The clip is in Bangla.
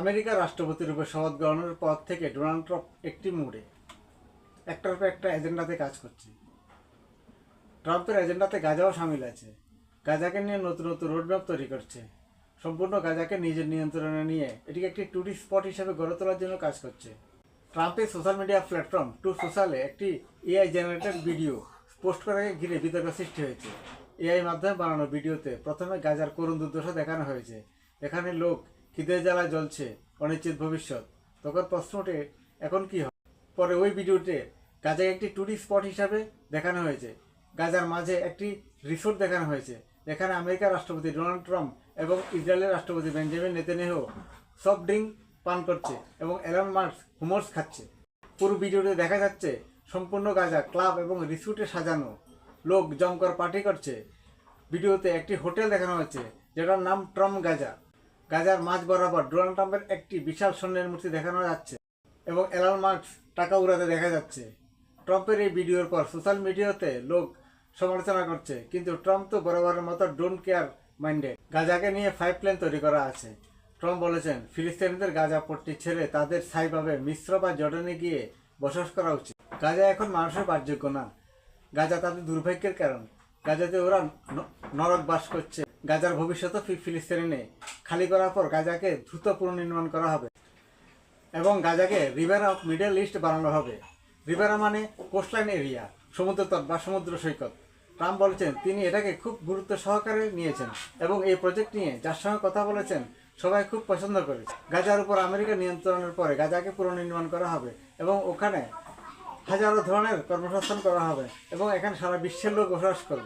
আমেরিকার রাষ্ট্রপতি রূপে শপথ গ্রহণের পর থেকে ডোনাল্ড ট্রাম্প একটি মুডে একটার পর একটা এজেন্ডাতে কাজ করছে। ট্রাম্পের এজেন্ডাতে গাজাও সামিল আছে। গাজাকে নিয়ে নতুন নতুন রোডম্যাপ তৈরি করছে। সম্পূর্ণ গাজাকে নিজের নিয়ন্ত্রণে নিয়ে এটিকে একটি টুরিস্ট স্পট হিসেবে গড়ে তোলার জন্য কাজ করছে। ট্রাম্পের সোশ্যাল মিডিয়া প্ল্যাটফর্ম টু সোশ্যালে একটি এআই জেনারেটেড ভিডিও পোস্ট করাকে ঘিরে বিতর্ক সৃষ্টি হয়েছে। এআই মাধ্যমে বানানো ভিডিওতে প্রথমে গাজার করুণ দুর্দশা দেখানো হয়েছে। এখানে লোক খিদে জ্বালায় জ্বলছে, অনিশ্চিত ভবিষ্যৎ। তখন প্রশ্ন ওঠে, এখন কি হবে? পরে ওই ভিডিওতে গাজাকে একটি টুরিস্ট স্পট হিসাবে দেখানো হয়েছে। গাজার মাঝে একটি রিসোর্ট দেখানো হয়েছে, যেখানে আমেরিকার রাষ্ট্রপতি ডোনাল্ড ট্রাম্প এবং ইসরায়েলের রাষ্ট্রপতি বেঞ্জামিন নেতানিয়াহু সফট ড্রিঙ্ক পান করছে এবং এলন মাস্ক হুমস খাচ্ছে। পুরো ভিডিওতে দেখা যাচ্ছে সম্পূর্ণ গাজা ক্লাব এবং রিসোর্টে সাজানো, লোক জমকর পার্টি করছে। ভিডিওতে একটি হোটেল দেখানো হচ্ছে যেটার নাম ট্রাম্প গাজা। গাজার মাঝ বরাবর ডোনাল্ড ট্রাম্পের একটি বিশাল স্বর্ণের মূর্তি দেখানো যাচ্ছে এবং এলন মাস্ক টাকা উড়াতে দেখা যাচ্ছে। ট্রাম্পের এই ভিডিওর পর সোশ্যাল মিডিয়াতে লোক সমালোচনা করছে, কিন্তু ট্রাম্প তো বরাবরের মতো ডোন্ট কেয়ার মাইন্ডেড। গাজাকে নিয়ে 5 প্ল্যান তৈরি করা আছে। ট্রাম্প বলেছেন, ফিলিস্তিনিদের গাজা পট্টি ছেড়ে তাদের স্থায়ীভাবে মিশ্র বা জর্ডানে গিয়ে বসবাস করা উচিত। গাজা এখন মানুষের বাসযোগ্য না। গাজা তাদের দুর্ভাগ্যের কারণ। গাজাতে ওরা নরক বাস করছে। গাজার ভবিষ্যৎ ফিলিস্তিনে নেই। খালি করার পর গাজাকে দ্রুত পুনর্নির্মাণ করা হবে এবং গাজাকে রিভার অফ মিডল ইস্ট বানানো হবে। রিভারা মানে কোস্টলাইন এরিয়া, সমুদ্র তট বা সমুদ্র সৈকত। ট্রাম্প বলেছেন তিনি এটাকে খুব গুরুত্ব সহকারে নিয়েছেন এবং এই প্রজেক্ট নিয়ে যার সঙ্গে কথা বলেছেন সবাই খুব পছন্দ করেছে। গাজার উপর আমেরিকা নিয়ন্ত্রণের পরে গাজাকে পুনর্নির্মাণ করা হবে এবং ওখানে হাজারো ধরনের কর্মসংস্থান করা হবে এবং এখানে সারা বিশ্বের লোক বসবাস করবে।